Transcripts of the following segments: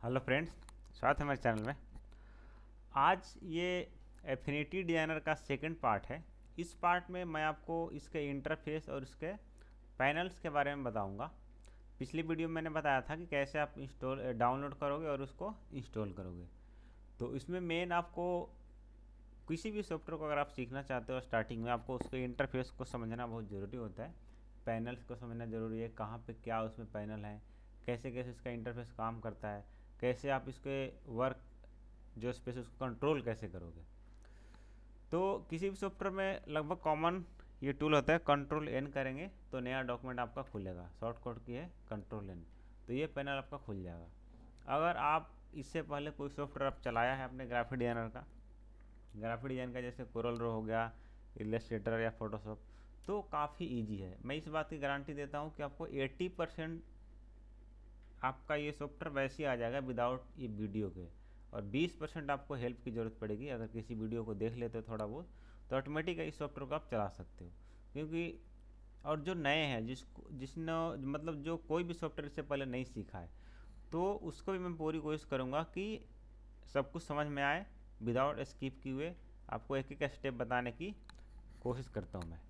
Hello friends, स्वागत है हमारे चैनल में। आज ये एफिनिटी डिजाइनर का सेकंड पार्ट है। इस पार्ट में मैं आपको इसके इंटरफेस और इसके पैनल्स के बारे में बताऊंगा। पिछली वीडियो में मैंने बताया था कि कैसे आप डाउनलोड करोगे और उसको इंस्टॉल करोगे। तो इसमें मेन आपको किसी भी सॉफ्टवेयर को अगर आप सीखना चाहते हो स्टार्टिंग में आपको उसके इंटरफेस को समझना बहुत ज़रूरी होता है। पैनल्स को समझना ज़रूरी है, कहाँ पे क्या उसमें पैनल है, कैसे कैसे इसका इंटरफेस काम करता है, कैसे आप इसके वर्क जो स्पेस उसको कंट्रोल कैसे करोगे। तो किसी भी सॉफ्टवेयर में लगभग कॉमन ये टूल होता है, कंट्रोल एन करेंगे तो नया डॉक्यूमेंट आपका खुलेगा। शॉर्ट कोड की है कंट्रोल एन, तो ये पैनल आपका खुल जाएगा। अगर आप इससे पहले कोई सॉफ्टवेयर आप चलाया है अपने ग्राफिक डिजाइनर का, ग्राफिक डिजाइन का जैसे कोरल ड्रॉ हो गया, इलस्ट्रेटर या फोटोशॉप, तो काफ़ी इजी है। मैं इस बात की गारंटी देता हूँ कि आपको 80% आपका ये सॉफ्टवेयर वैसे ही आ जाएगा विदाउट ये वीडियो के, और 20% आपको हेल्प की ज़रूरत पड़ेगी। अगर किसी वीडियो को देख लेते हो थोड़ा बहुत तो ऑटोमेटिक इस सॉफ्टवेयर को आप चला सकते हो। क्योंकि और जो नए हैं जिसने मतलब जो कोई भी सॉफ्टवेयर इससे पहले नहीं सीखा है, तो उसको भी मैं पूरी कोशिश करूँगा कि सब कुछ समझ में आए विदाउट स्किप किए हुए। आपको एक एक स्टेप बताने की कोशिश करता हूँ मैं।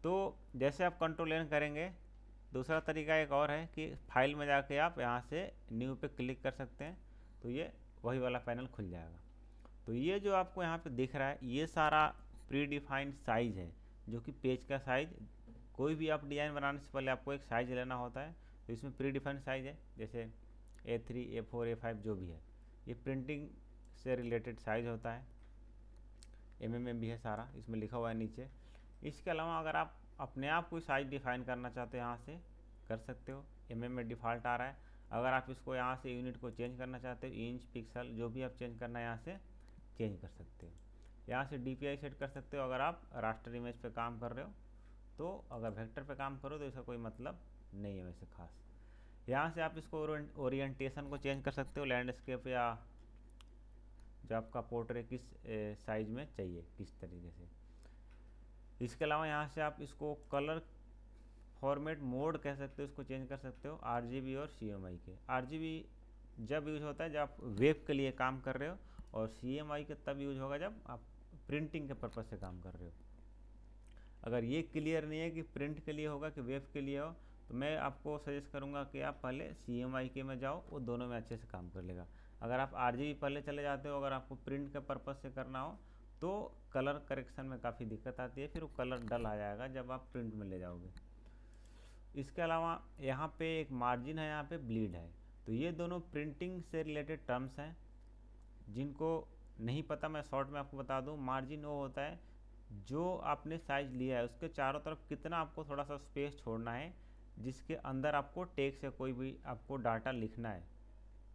तो जैसे आप कंट्रोल एन करेंगे, दूसरा तरीका एक और है कि फाइल में जाके आप यहाँ से न्यू पे क्लिक कर सकते हैं, तो ये वही वाला पैनल खुल जाएगा। तो ये जो आपको यहाँ पे दिख रहा है ये सारा प्री डिफाइंड साइज़ है, जो कि पेज का साइज़। कोई भी आप डिज़ाइन बनाने से पहले आपको एक साइज़ लेना होता है, तो इसमें प्री डिफाइंड साइज़ है, जैसे A3 A4 A5 जो भी है। ये प्रिंटिंग से रिलेटेड साइज़ होता है, में भी है सारा, इसमें लिखा हुआ है नीचे। इसके अलावा अगर आप अपने आप कोई साइज डिफाइन करना चाहते हो यहाँ से कर सकते हो, में डिफ़ॉल्ट आ रहा है। अगर आप इसको यहाँ से यूनिट को चेंज करना चाहते हो, इंच पिक्सल जो भी आप चेंज करना है यहाँ से चेंज कर सकते हो। यहाँ से DPI सेट कर सकते हो अगर आप रास्टर इमेज पे काम कर रहे हो। तो अगर वेक्टर पे काम करो तो इसका कोई मतलब नहीं है वैसे खास। यहाँ से आप इसको ओरिएंटेशन को चेंज कर सकते हो, लैंडस्केप या जो आपका पोर्ट्रेट किस साइज में चाहिए किस तरीके से। इसके अलावा यहाँ से आप इसको कलर फॉर्मेट मोड कह सकते हो, इसको चेंज कर सकते हो RGB और CMY के। RGB जब यूज होता है जब आप वेब के लिए काम कर रहे हो, और CMY के तब यूज होगा जब आप प्रिंटिंग के पर्पज़ से काम कर रहे हो। अगर ये क्लियर नहीं है कि प्रिंट के लिए होगा कि वेब के लिए हो, तो मैं आपको सजेस्ट करूँगा कि आप पहले CMY के में जाओ, वो दोनों में अच्छे से काम कर लेगा। अगर आप RGB पहले चले जाते हो, अगर आपको प्रिंट के पर्पज़ से करना हो, तो कलर करेक्शन में काफ़ी दिक्कत आती है, फिर वो कलर डल आ जाएगा जब आप प्रिंट में ले जाओगे। इसके अलावा यहाँ पे एक मार्जिन है, यहाँ पे ब्लीड है। तो ये दोनों प्रिंटिंग से रिलेटेड टर्म्स हैं, जिनको नहीं पता मैं शॉर्ट में आपको बता दूँ। मार्जिन वो होता है जो आपने साइज लिया है उसके चारों तरफ कितना आपको थोड़ा सा स्पेस छोड़ना है, जिसके अंदर आपको टेक्स्ट या कोई भी आपको डाटा लिखना है,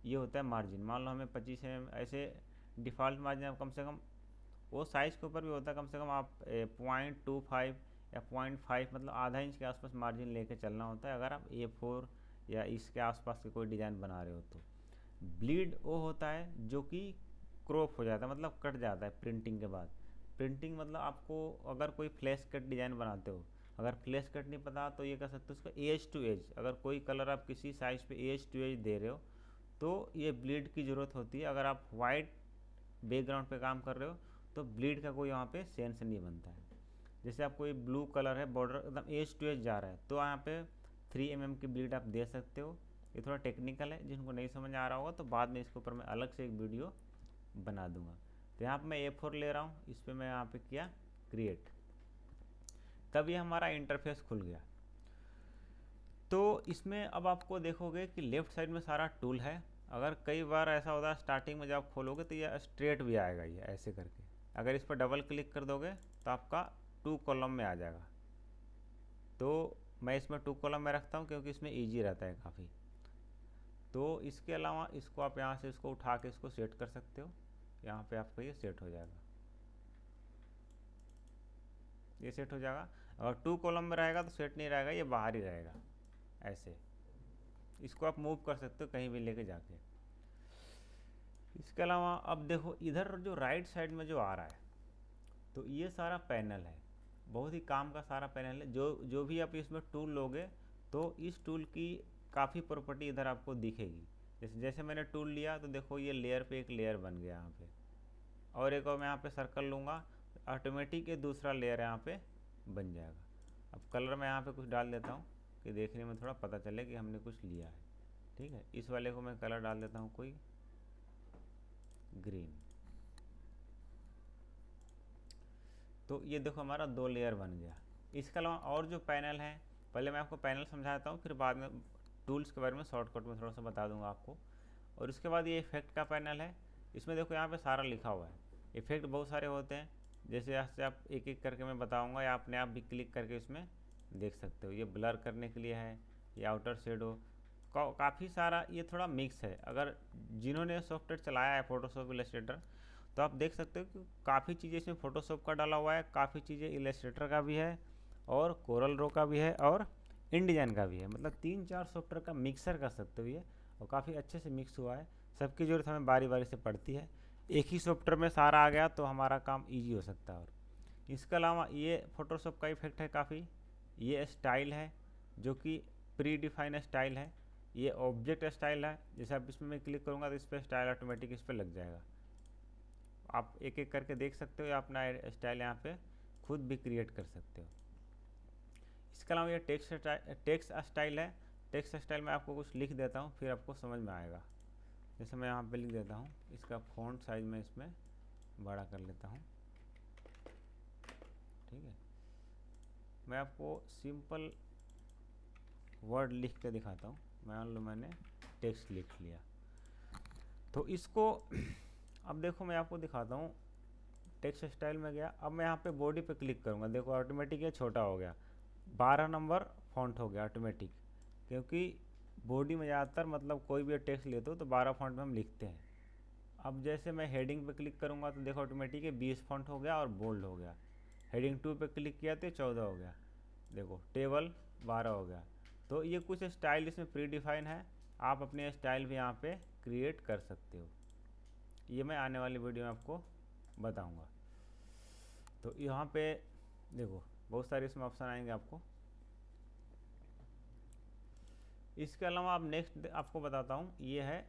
ये होता है मार्जिन। मान लो हमें 25 ऐसे डिफ़ॉल्ट मार्जिन आप कम से कम, वो साइज़ के ऊपर भी होता है, कम से कम आप 0.25 या 0.5 मतलब आधा इंच के आसपास मार्जिन लेके चलना होता है अगर आप A4 या इसके आसपास के कोई डिज़ाइन बना रहे हो। तो ब्लीड वो होता है जो कि क्रॉप हो जाता है, मतलब कट जाता है प्रिंटिंग के बाद। प्रिंटिंग मतलब आपको अगर कोई फ्लैश कट डिज़ाइन बनाते हो, अगर फ्लैश कट नहीं पता तो ये कर सकते हो उसका एज टू एज। अगर कोई कलर आप किसी साइज़ पे एज टू एज दे रहे हो तो ये ब्लीड की ज़रूरत होती है। अगर आप वाइट बैकग्राउंड पे काम कर रहे हो तो ब्लीड का कोई वहाँ पे सेंस नहीं बनता है। जैसे आप कोई ब्लू कलर है, बॉर्डर एकदम एज टू एज जा रहा है, तो यहाँ पे 3 mm की ब्लीड आप दे सकते हो। ये थोड़ा टेक्निकल है, जिनको नहीं समझ आ रहा होगा तो बाद में इसके ऊपर मैं अलग से एक वीडियो बना दूंगा। तो यहाँ पर मैं A4 ले रहा हूँ, इस पर मैं यहाँ पे किया क्रिएट, तब ये हमारा इंटरफेस खुल गया। तो इसमें अब आपको देखोगे कि लेफ़्ट साइड में सारा टूल है। अगर कई बार ऐसा होता है स्टार्टिंग में जब आप खोलोगे तो ये स्ट्रेट भी आएगा, ये ऐसे करके। अगर इस पर डबल क्लिक कर दोगे तो आपका 2 कॉलम में आ जाएगा। तो मैं इसमें 2 कॉलम में रखता हूँ क्योंकि इसमें ईजी रहता है काफ़ी। तो इसके अलावा इसको आप यहाँ से इसको उठा के इसको सेट कर सकते हो, यहाँ पे आपका ये सेट हो जाएगा, ये सेट हो जाएगा। अगर 2 कॉलम में रहेगा तो सेट नहीं रहेगा, ये बाहर ही रहेगा ऐसे। इसको आप मूव कर सकते हो कहीं भी लेके जाके। इसके अलावा अब देखो इधर जो राइट साइड में जो आ रहा है, तो ये सारा पैनल है, बहुत ही काम का सारा पैनल है। जो जो भी आप इसमें टूल लोगे तो इस टूल की काफ़ी प्रॉपर्टी इधर आपको दिखेगी। जैसे जैसे मैंने टूल लिया तो देखो ये लेयर पे एक लेयर बन गया यहाँ पे, और एक और मैं यहाँ पे सर्कल लूँगा, ऑटोमेटिक ये दूसरा लेयर यहाँ पे बन जाएगा। अब कलर मैं यहाँ पे कुछ डाल देता हूँ कि देखने में थोड़ा पता चले कि हमने कुछ लिया है। ठीक है, इस वाले को मैं कलर डाल देता हूँ कोई ग्रीन। तो ये देखो हमारा 2 लेयर बन गया। इसके अलावा और जो पैनल है, पहले मैं आपको पैनल समझाता हूँ, फिर बाद में टूल्स के बारे में शॉर्टकट में थोड़ा सा बता दूंगा आपको। और उसके बाद ये इफेक्ट का पैनल है, इसमें देखो यहाँ पे सारा लिखा हुआ है। इफेक्ट बहुत सारे होते हैं, जैसे यहाँ से आप एक एक करके मैं बताऊँगा, या अपने आप भी क्लिक करके इसमें देख सकते हो। ये ब्लर करने के लिए है, ये आउटर शेडो, काफ़ी सारा, ये थोड़ा मिक्स है। अगर जिन्होंने सॉफ्टवेयर चलाया है फोटोशॉप इलस्ट्रेटर, तो आप देख सकते हो कि काफ़ी चीज़ें इसमें फ़ोटोशॉप का डाला हुआ है, काफ़ी चीज़ें इलस्ट्रेटर का भी है, और कोरल रो का भी है, और InDesign का भी है। मतलब 3-4 सॉफ्टवेयर का मिक्सर कर सकते हो ये, और काफ़ी अच्छे से मिक्स हुआ है। सबकी ज़रूरत हमें बारी बारी से पड़ती है, एक ही सॉफ्टवेयर में सारा आ गया तो हमारा काम ईजी हो सकता है। और इसके अलावा ये फ़ोटोशॉप का इफेक्ट है काफ़ी, ये स्टाइल है जो कि प्री डिफाइन स्टाइल है, ये ऑब्जेक्ट स्टाइल है। जैसे आप इसमें मैं क्लिक करूँगा तो इस पर स्टाइल ऑटोमेटिक इस पर लग जाएगा। आप एक एक करके देख सकते हो, या अपना स्टाइल यहाँ पे खुद भी क्रिएट कर सकते हो। इसके अलावा ये टेक्स्ट स्टाइल है। टेक्स्ट स्टाइल में आपको कुछ लिख देता हूँ, फिर आपको समझ में आएगा। जैसे मैं यहाँ पे लिख देता हूँ, इसका फ़ॉन्ट साइज में इसमें बड़ा कर लेता हूँ। ठीक है, मैं आपको सिंपल वर्ड लिख के दिखाता हूँ। मान लो मैंने टेक्स्ट लिख लिया, तो इसको अब देखो मैं आपको दिखाता हूँ। टेक्स्ट स्टाइल में गया, अब मैं यहाँ पे बॉडी पे क्लिक करूँगा, देखो ऑटोमेटिक ये छोटा हो गया, 12 नंबर फॉन्ट हो गया ऑटोमेटिक, क्योंकि बॉडी में ज़्यादातर मतलब कोई भी टेक्स्ट लेते हो तो 12 फॉन्ट में हम लिखते हैं। अब जैसे मैं हेडिंग पे क्लिक करूँगा तो देखो ऑटोमेटिक 20 फॉन्ट हो गया और बोल्ड हो गया। हेडिंग 2 पे क्लिक किया तो 14 हो गया, देखो टेबल 12 हो गया। तो ये कुछ स्टाइल इसमें प्री डिफाइन है, आप अपने स्टाइल भी यहाँ पे क्रिएट कर सकते हो। ये मैं आने वाली वीडियो में आपको बताऊँगा। तो यहाँ पे देखो बहुत सारे इसमें ऑप्शन आएंगे आपको। इसके अलावा आप नेक्स्ट आपको बताता हूँ, ये है,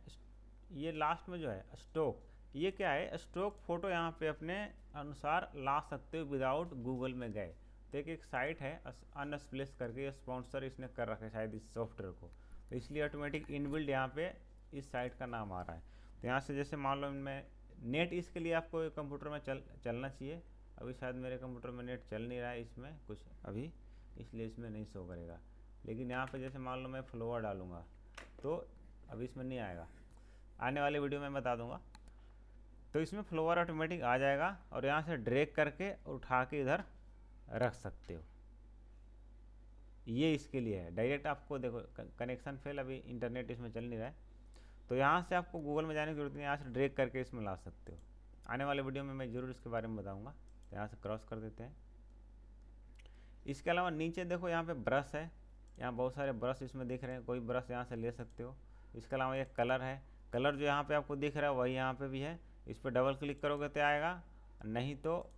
ये लास्ट में जो है स्टॉक, ये क्या है, स्टॉक फोटो यहाँ पे अपने अनुसार ला सकते हो विदाउट गूगल में गए। तो एक साइट है अनस्प्लेस करके, ये स्पॉन्सर इसने कर रखा है शायद इस सॉफ्टवेयर को, तो इसलिए ऑटोमेटिक इनबिल्ड यहाँ पे इस साइट का नाम आ रहा है। तो यहाँ से जैसे मान लो मैं नेट, इसके लिए आपको कंप्यूटर में चलना चाहिए। अभी शायद मेरे कंप्यूटर में नेट चल नहीं रहा है इसमें कुछ अभी, इसलिए इसमें नहीं शो करेगा। लेकिन यहाँ पे जैसे मान लो मैं फ्लोवर डालूँगा तो अभी इसमें नहीं आएगा, आने वाले वीडियो में बता दूँगा। तो इसमें फ्लोवर ऑटोमेटिक आ जाएगा, और यहाँ से ड्रैग करके उठा के इधर रख सकते हो। ये इसके लिए है, डायरेक्ट आपको देखो कनेक्शन फेल, अभी इंटरनेट इसमें चल नहीं रहा है, तो यहाँ से आपको गूगल में जाने की जरूरत नहीं, यहाँ से ड्रैग करके इसमें ला सकते हो। आने वाले वीडियो में मैं ज़रूर इसके बारे में बताऊँगा। तो यहाँ से क्रॉस कर देते हैं। इसके अलावा नीचे देखो यहाँ पे ब्रश है, यहाँ बहुत सारे ब्रश इसमें दिख रहे हैं, कोई ब्रश यहाँ से ले सकते हो। इसके अलावा ये कलर है, कलर जो यहाँ पे आपको दिख रहा है वही यहाँ पे भी है, इस पर डबल क्लिक करोगे तो आएगा, नहीं तो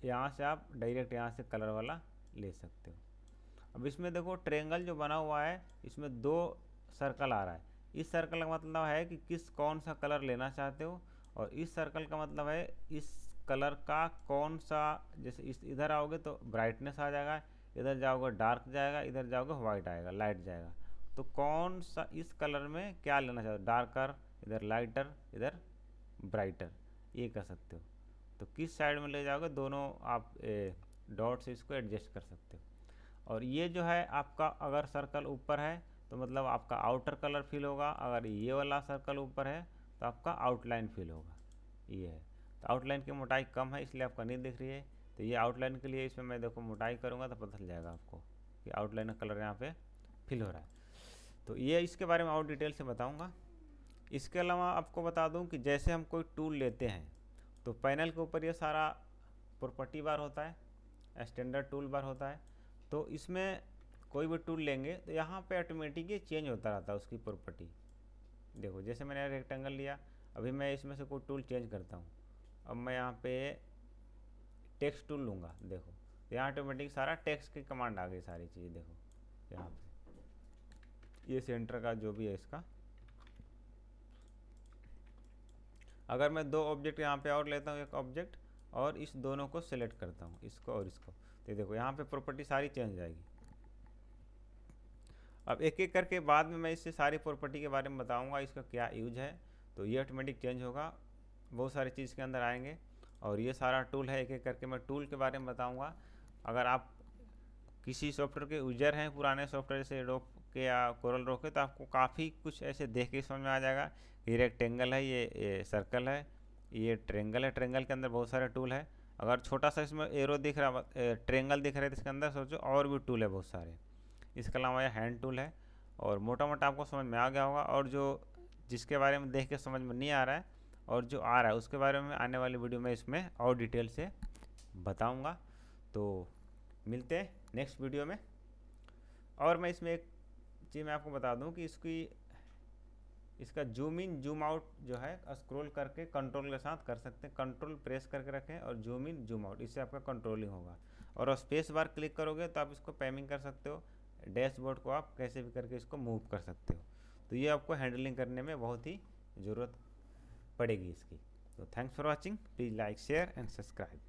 यहाँ से आप डायरेक्ट यहाँ से कलर वाला ले सकते हो। अब इसमें देखो ट्रेंगल जो बना हुआ है, इसमें 2 सर्कल आ रहा है। इस सर्कल का मतलब है कि कौन सा कलर लेना चाहते हो, और इस सर्कल का मतलब है इस कलर का कौन सा, जैसे इधर आओगे तो ब्राइटनेस आ जाएगा, इधर जाओगे डार्क जाएगा, इधर जाओगे वाइट आएगा, लाइट जाएगा। तो कौन सा इस कलर में क्या लेना चाहते हो, डार्कर, इधर लाइटर, इधर ब्राइटर, ये कर सकते हो। तो किस साइड में ले जाओगे दोनों आप डॉट से इसको एडजस्ट कर सकते हो। और ये जो है आपका, अगर सर्कल ऊपर है तो मतलब आपका आउटर कलर फील होगा, अगर ये वाला सर्कल ऊपर है तो आपका आउटलाइन फील होगा। ये है, तो आउटलाइन की मोटाई कम है इसलिए आपका नहीं दिख रही है। तो ये आउटलाइन के लिए इसमें मैं देखो मोटाई करूँगा तो पता चल जाएगा आपको कि आउटलाइन का कलर यहाँ पे फिल हो रहा है। तो ये इसके बारे में और डिटेल से बताऊँगा। इसके अलावा आपको बता दूँ कि जैसे हम कोई टूल लेते हैं तो पैनल के ऊपर ये सारा प्रॉपर्टी बार होता है, स्टैंडर्ड टूल बार होता है। तो इसमें कोई भी टूल लेंगे तो यहाँ पे ऑटोमेटिक ये चेंज होता रहता है उसकी प्रॉपर्टी। देखो जैसे मैंने रेक्टेंगल लिया, अभी मैं इसमें से कोई टूल चेंज करता हूँ, अब मैं यहाँ पे टेक्स्ट टूल लूँगा, देखो यहाँ ऑटोमेटिक सारा टेक्स्ट की कमांड आ गई, सारी चीज़ें देखो यहाँ पे, ये सेंटर का जो भी है इसका अगर मैं 2 ऑब्जेक्ट यहाँ पे और लेता हूँ, एक ऑब्जेक्ट और इस दोनों को सिलेक्ट करता हूँ, इसको और इसको, तो देखो यहाँ पे प्रॉपर्टी सारी चेंज हो जाएगी। अब एक एक करके बाद में मैं इससे सारी प्रॉपर्टी के बारे में बताऊँगा, इसका क्या यूज है। तो ये ऑटोमेटिक चेंज होगा, बहुत सारी चीज़ के अंदर आएंगे। और ये सारा टूल है, एक एक करके मैं टूल के बारे में बताऊँगा। अगर आप किसी सॉफ्टवेयर के यूजर हैं, पुराने सॉफ्टवेयर से एडोब के या कोरल ड्रॉ के, तो आपको काफ़ी कुछ ऐसे देख के समझ में आ जाएगा। ये रेक्टेंगल है, ये सर्कल है, ये ट्रेंगल है, ट्रेंगल के अंदर बहुत सारे टूल है। अगर छोटा सा इसमें एरो दिख रहा, ट्रेंगल दिख रहा है, तो इसके अंदर सोचो और भी टूल है बहुत सारे। इसके अलावा यह हैंड टूल है। और मोटा मोटा आपको समझ में आ गया होगा। और जो जिसके बारे में देख के समझ में नहीं आ रहा है और जो आ रहा है उसके बारे में आने वाली वीडियो में इसमें और डिटेल से बताऊंगा। तो मिलते हैं नेक्स्ट वीडियो में। और मैं इसमें एक चीज़ मैं आपको बता दूं कि इसका जूम इन जूम आउट जो है स्क्रॉल करके कंट्रोल के साथ कर सकते हैं। कंट्रोल प्रेस करके रखें और जूम इन जूम आउट, इससे आपका कंट्रोलिंग होगा। और स्पेस बार क्लिक करोगे तो आप इसको पैमिंग कर सकते हो। डैशबोर्ड को आप कैसे भी करके इसको मूव कर सकते हो। तो ये आपको हैंडलिंग करने में बहुत ही ज़रूरत पड़ेगी इसकी। तो thanks for watching, please like share and subscribe.